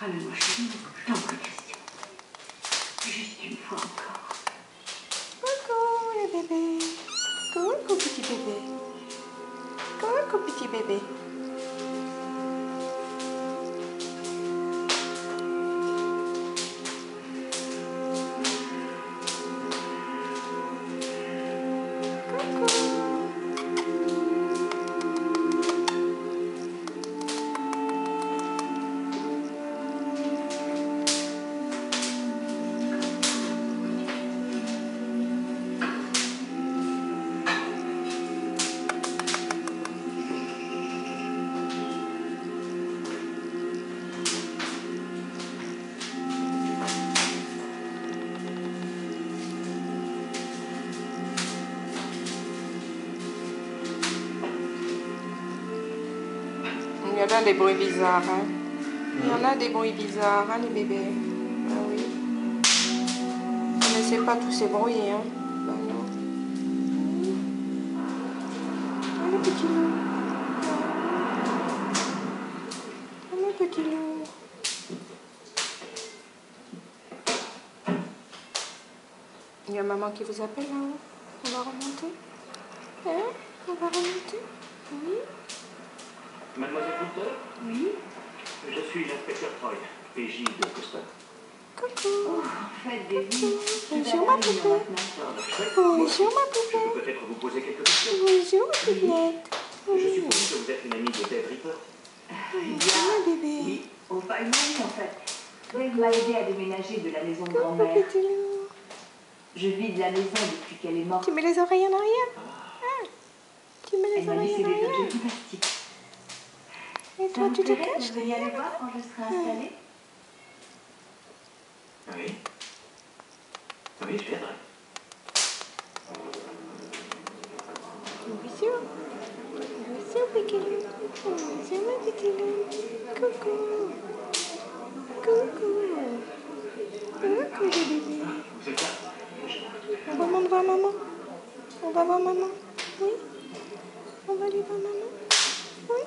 Ramène-moi chez nous, je t'en prie, Christian. Juste une fois encore. Coucou les bébés. Coucou petit bébé. Coucou petit bébé. Il y en a des bruits bizarres, hein. Il y en a des bruits bizarres, hein, les bébés. Ah oui. On n'essaie pas tous ces bruits, hein. Ben non. Ah, le petit loup. Ah, le petit loup. Il y a maman qui vous appelle là-haut. On va remonter. Hein? On va remonter. Oui. Mademoiselle Coulter? Oui. Je suis l'inspecteur Troy, PJ de Costa. Coucou. Oh, faites des vies. Bonjour ma poupée. Bonjour ma Je poupée. peux peut-être vous poser quelques questions. Bonjour ma poupette. Je suppose que vous êtes une amie de Dave Ripper. Bonjour bébé. Oui, au pas une amie en fait. Dave m'a aidé à déménager de la maison de Coucou grand-mère. petit loup. Je vis de la maison depuis qu'elle est morte. Tu mets les oreilles en arrière? Ah. Tu mets les Elle m'a oreilles laissé en des arrière? objets fantastiques. Et Ça toi vous tu te plairait caches de venir aller voir quand je serai installée? Oui. Oui, je viendrai. Bonjour. Bonjour petit loup. Bonjour ma petit loup. Coucou. Coucou. Coucou les bébés. Vous êtes là? On va voir maman. On va voir maman. Oui. On va aller voir maman. Oui.